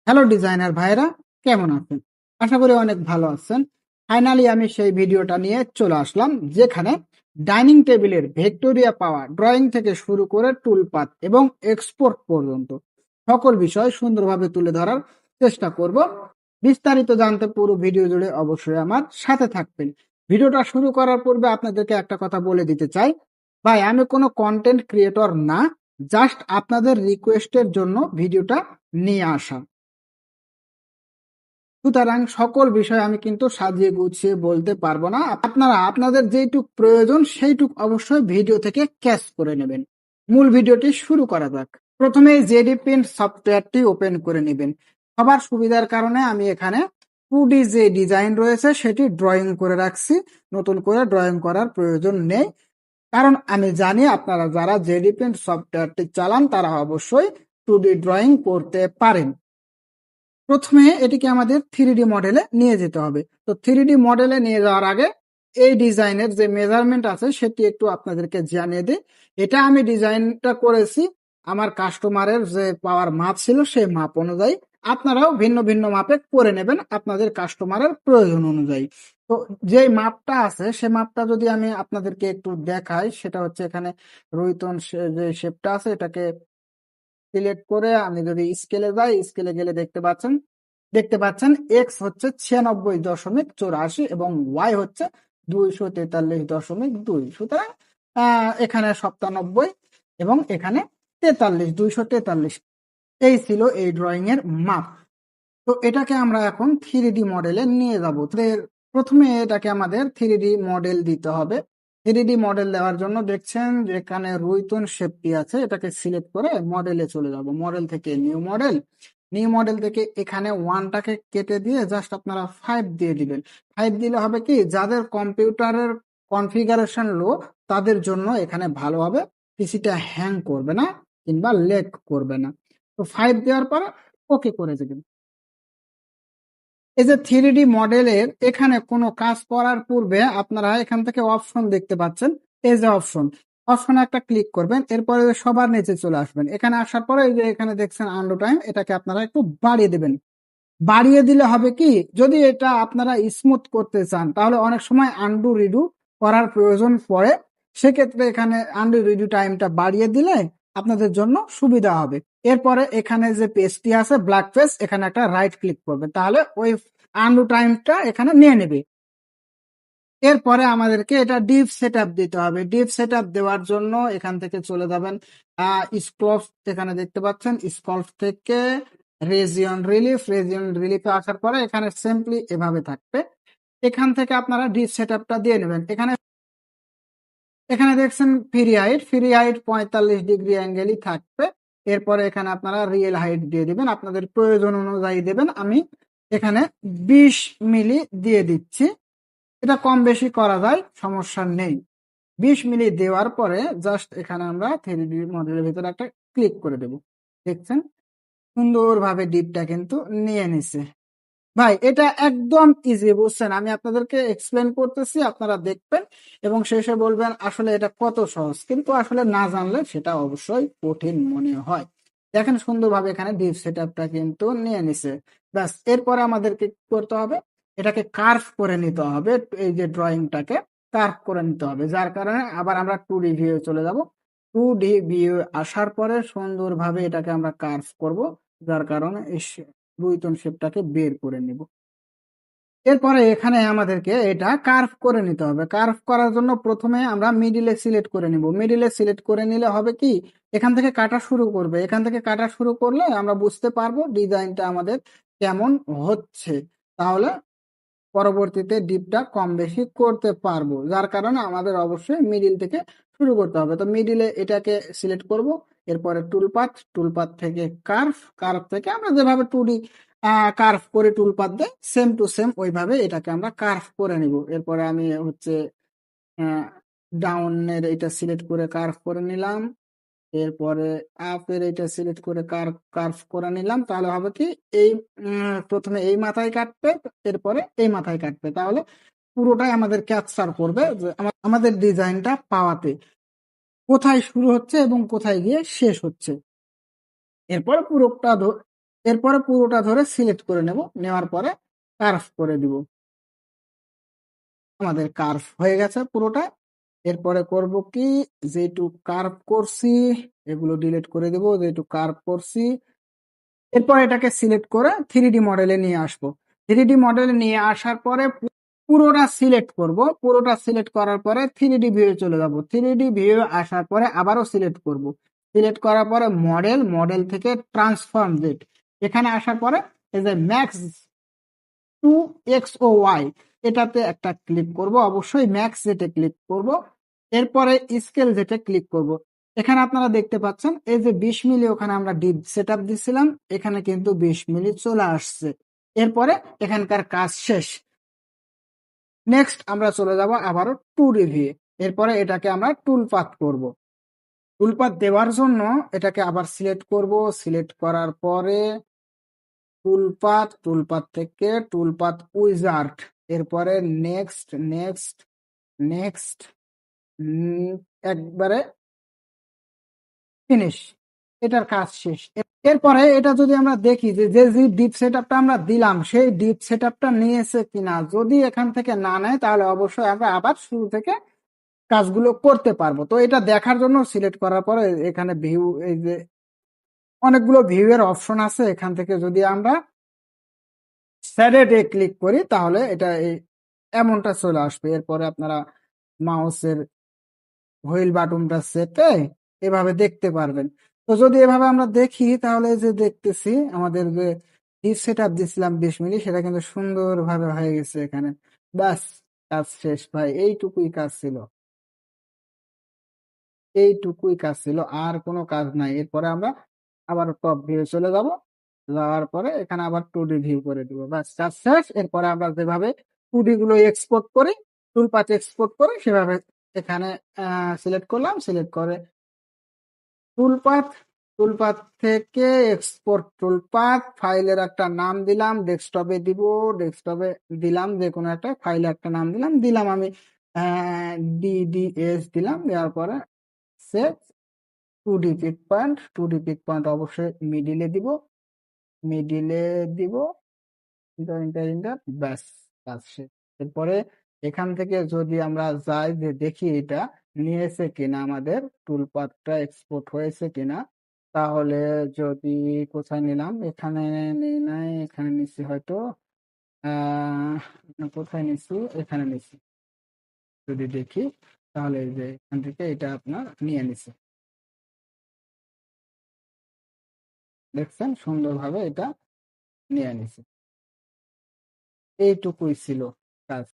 Hello designer ভাইরা, কেমন আছেন? আশা করি অনেক ভালো আছেন। ফাইনালি আমি সেই ভিডিওটা নিয়ে চলে আসলাম, যেখানে ডাইনিং টেবিলের ভেক্টোরিয়া পাওয়া ড্রয়িং থেকে শুরু করে টুলপাত এবং এক্সপোর্ট পর্যন্ত সকল বিষয় সুন্দরভাবে তুলে ধরার চেষ্টা করব। বিস্তারিত জানতে পুরো ভিডিও জুড়ে অবশ্যই আমার সাথে থাকবেন। ভিডিওটা শুরু করার পূর্বে আপনাদেরকে একটা কথা বলে দিতে চাই, ভাই আমি কোনো কন্টেন্ট ক্রিয়েটর না, জাস্ট আপনাদের রিকোয়েস্টের জন্য ভিডিওটা নিয়ে আসা। সুতরাং সকল বিষয় আমি কিন্তু সাজিয়ে গুছিয়ে বলতে পারবো না। আপনারা আপনাদের যেইটুক প্রয়োজন সেইটুক অবশ্যই ভিডিও থেকে ক্যাচ করে নেবেন। মূল ভিডিওটি শুরু করা যাক। প্রথমে জেডি প্রিন্ট সফটওয়্যারটি ওপেন করে নেবেন। সবার সুবিধার কারণে আমি এখানে 2D যে ডিজাইন রয়েছে সেটি ড্রয়িং করে রাখছি। নতুন করে ড্রয়িং করার প্রয়োজন নেই, কারণ আমি জানি আপনারা যারা জেডি প্রিন্ট সফটওয়্যারটি চালান তারা অবশ্যই 2D ড্রয়িং করতে পারেন। প্রথমে এটিকে আমাদের 3D মডেলে নিয়ে যেতে হবে। তো 3D মডেলে নিয়ে যাওয়ার আগে এই ডিজাইনের যে মেজারমেন্ট আছে সেটি একটু আপনাদেরকে জানিয়ে দিই। এটা আমি ডিজাইনটা করেছি আমার কাস্টমারের যে পাওয়ার মাপ ছিল সেই মাপ অনুযায়ী। আপনারাও ভিন্ন ভিন্ন মাপে করে নেবেন আপনাদের কাস্টমারের প্রয়োজন অনুযায়ী। তো যে মাপটা আছে সে মাপটা যদি আমি আপনাদেরকে একটু দেখাই, সেটা হচ্ছে এখানে রুইতন যে শেপটা আছে এটাকে সিলেক্ট করে আমি যদি স্কেলে যাই, স্কেলে গেলে দেখতে পাচ্ছেন এক্স হচ্ছে 96.84 এবং ওয়াই হচ্ছে 243.2। সুতরাং এখানে 97 এবং এখানে 243। এই ছিল এই ড্রয়িং এর মাপ। তো এটাকে আমরা এখন 3D মডেলে নিয়ে যাব। প্রথমে এটাকে আমাদের 3D মডেল দিতে হবে। 3D মডেল দেওয়ার জন্য দেখছেন যেখানে রুইতন শেপটি আছে এটাকে সিলেক্ট করে মডেলে চলে যাব। মডেল থেকে নিউ মডেল থেকে এখানে 1টাকে কেটে দিয়ে জাস্ট আপনারা 5 দিয়ে দিবেন। 5 দিলে হবে কি, যাদের কম্পিউটারের কনফিগারেশন লো তাদের জন্য এখানে ভালো হবে, পিসিটা হ্যাং করবে না কিংবা লেগ করবে না। তো 5 দেওয়ার পর ওকে করে দেবেন। এই যে 3D মডেলের এখানে কোনো কাজ করার পূর্বে আপনারা এখান থেকে অপশন দেখতে পাচ্ছেন। এই যে অপশনে একটা ক্লিক করবেন, এরপরে সবার নিচে চলে আসবেন। এখানে আসার পরে এই যে এখানে দেখছেন আন্ডু টাইম, এটাকে আপনারা একটু বাড়িয়ে দেবেন। বাড়িয়ে দিলে হবে কি, যদি এটা আপনারা স্মুথ করতে চান তাহলে অনেক সময় আন্ডু রিডু করার প্রয়োজন পড়ে। সেক্ষেত্রে এখানে আন্ডু রিডু টাইমটা বাড়িয়ে দিলে আপনাদের জন্য সুবিধা হবে। এরপরে এখানে যে পেজটি আছে ব্ল্যাক পেজ, এখানে একটা রাইট ক্লিক করবে, তাহলে ওই আন্ডু টাইমটা এখানে নিয়ে নেবে। এরপরে আমাদেরকে এটা ডিপ সেটআপ দিতে হবে। ডিপ সেটআপ দেওয়ার জন্য এখান থেকে চলে যাবেন স্কল্প, এখানে দেখতে পাচ্ছেন স্কল্প থেকে রেজিয়ন রিলিফে আসার পরে এখানে সিম্পলি এভাবে থাকবে। এখান থেকে আপনারা ডিপ সেটআপটা দিয়ে নেবেন। এখানে দেখছেন ফ্রি হাইট 45 ডিগ্রি অ্যাঙ্গেলই থাকবে। এরপরে এখানে আপনারা রিয়েল হাইট দিয়ে দিবেন, আপনাদের প্রয়োজন অনুযায়ী দেবেন। আমি এখানে 20 মিলি দিয়ে দিচ্ছি। এটা কম বেশি করা যায়, সমস্যা নেই। 20 মিলি দেওয়ার পরে জাস্ট এখানে আমরা 3D মডেলের ভিতরে একটা ক্লিক করে দেব। দেখছেন সুন্দরভাবে ডিপটা কিন্তু নিয়ে নিছে। ভাই এটা একদম ইজি, বুঝছেন? আমি আপনাদেরকে এক্সপ্লেন করতেছি, আপনারা দেখবেন এবং শেষে বলবেন আসলে এটা কত সহজ, কিন্তু আসলে না জানলে সেটা অবশ্যই কঠিন মনে হয়। দেখেন সুন্দরভাবে এখানে ডিপ সেটআপটা কিন্তু নিয়ে নিছে। ব্যাস, এরপরে আমাদেরকে কি করতে হবে, এটাকে কার্ভ করে নিতে হবে। এই যে ড্রয়িংটাকে কার্ভ করে নিতে হবে, যার কারণে আবার আমরা 2D ভিউ চলে যাব। 2D ভিউ আসার পরে সুন্দরভাবে এটাকে আমরা কার্ভ করব, যার কারণে রুইতন শেপটাকে বের করে নিব। এরপরে এখানে আমাদেরকে এটা কার্ভ করে নিতে হবে। কার্ভ করার জন্য প্রথমে আমরা মিডিলে সিলেক্ট করে নিব। মিডিলে সিলেক্ট করে নিলে হবে কি, এখান থেকে কাটা শুরু করবে। এখান থেকে কাটা শুরু করলে আমরা বুঝতে পারবো ডিজাইনটা আমাদের কেমন হচ্ছে, তাহলে পরবর্তীতে ডিপটা কম বেশি করতে পারবো। যার কারণে আমাদের অবশ্যই মিডিল থেকে শুরু করতে হবে। তো মিডিলে এটাকে সিলেক্ট করব। এরপরে টুলপাথ থেকে কার্ভ থেকে আমরা যেভাবে 2D কার্ভ করে টুলপাথ দেয় সেম টু সেম ওইভাবে এটাকে আমরা কার্ভ করে নিব। এরপরে আমি হচ্ছে ডাউনের এটা সিলেক্ট করে কার্ভ করে নিলাম। এরপরে আপের এটা সিলেক্ট করে কার্ভ করে নিলাম। তাহলে হবে কি, এই প্রথমে এই মাথায় কাটবে, এরপরে এই মাথায় কাটবে, তাহলে পুরোটাই আমাদের ক্যাপচার করবে যে আমাদের ডিজাইনটা পাওয়াতে কোথায় শুরু হচ্ছে এবং কোথায় গিয়ে শেষ হচ্ছে। এরপর পুরোটা এরপরে পুরোটা ধরে সিলেক্ট করে নেব, নেওয়ার পরে কার্ভ করে দিব। আমাদের কার্ভ হয়ে গেছে পুরোটা। এরপরে করব কি, যেটুক কার্ভ করছি এগুলো ডিলিট করে দেব, যেটুক কার্ভ করছি। এরপর এটাকে সিলেক্ট করে 3D মডেলে নিয়ে আসবো। 3D মডেলে নিয়ে আসার পরে পুরোটা সিলেক্ট করব। পুরোটা সিলেক্ট করার পরে 3D ভিউ চলে যাব। 3D ভিউ আসার পরে আবারও সিলেক্ট করব। সিলেক্ট করার পরে মডেল থেকে ট্রান্সফর্ম জেট, এখানে আসার পরে এই যে ম্যাক্স টু এক্স ও ওয়াই, এটাতে একটা ক্লিক করব, অবশ্যই ম্যাক্স জেটে ক্লিক করব। এরপরে স্কেল জেটে ক্লিক করব। এখানে আপনারা দেখতে পাচ্ছেন এই যে 20 মিলি ওখানে আমরা ডিপ সেট আপ দিছিলাম, এখানে কিন্তু 20 মিলি চলে আসছে। এরপরে এখানকার কাজ শেষ। নেক্সট আমরা চলে যাব আবারও টু রিভিউ। এরপরে এটাকে আমরা টুল পাথ করব। টুল পাথ দেওয়ার জন্য এটাকে আবার সিলেক্ট করব। সিলেক্ট করার পরে টুলপাথ থেকে টুলপাথ উইজার্ড, এরপরে নেক্সট নেক্সট নেক্সট, একবারে ফিনিশ, এটার কাজ শেষ। এরপরে এটা যদি আমরা দেখি যে যে ডিপ সেটআপটা আমরা দিলাম সেই ডিপ সেটআপটা নিয়েছে কিনা, যদি এখান থেকে না নেয় তাহলে অবশ্যই আমরা আবার শুরু থেকে কাজগুলো করতে পারবো। তো এটা দেখার জন্য সিলেক্ট করার পরে এখানে ভিউ, এই যে অনেকগুলো ভিউ এর অপশন আছে, এখান থেকে যদি আমরা স্যারেটে ক্লিক করি তাহলে এটা এমনটা চলে আসবে। এরপরে আপনারা মাউসের হুইল বাটনটা চেপে এভাবে দেখতে পারবেন। তো যদি এভাবে আমরা দেখি তাহলে যে দেখতেছি আমাদের যে ডিপ সেট আপ দিয়েছিলাম 20 মিনিট, সেটা কিন্তু সুন্দরভাবে হয়ে গেছে এখানে। ব্যাস, কাজ শেষ ভাই, এইটুকুই কাজ ছিল, এইটুকুই কাজ ছিল, আর কোনো কাজ নাই। এরপরে আমরা আবার টপ ভিউ চলে যাব, যাওয়ার পরে এখানে আবার 2D ভিউ করে দিব, ব্যাস কাজ শেষ। এরপরে আমরা যেভাবে 2D গুলো এক্সপোর্ট করি, টুলপাথ এক্সপোর্ট করি, সেভাবে এখানে সিলেক্ট করলাম, সিলেক্ট করে টুলপাথ, টুলপাথ থেকে এক্সপোর্ট টুলপাথ, ফাইলের একটা নাম দিলাম, ডেস্কটপে দিব, ডেস্কটপে দিলাম, যে কোনো একটা ফাইলে একটা নাম দিলাম, আমি DDS দিলাম। দেওয়ার পরে সেভ। 2D পিক পয়েন্ট অবশ্যই মিডিলে দিব, মিডিলে দিব, ইন্টার, ব্যাস কাজ শেষ। এরপরে এখান থেকে যদি আমরা যাই যে দেখি এটা নিয়েছে কিনা, আমাদের টুলপাথটা এক্সপোর্ট হয়েছে কিনা, তাহলে যদি, কোথায় নিলাম, এখানে নেই নাই, এখানে নিচ্ছি হয়তো, আহ কোথায় নিচ্ছি, এখানে নিচ্ছি, যদি দেখি তাহলে এই যে এখান থেকে এটা আপনার নিয়ে নিছে, দেখছেন সুন্দরভাবে এটা নিয়ে নিছে। এইটুকুই ছিল কাজ।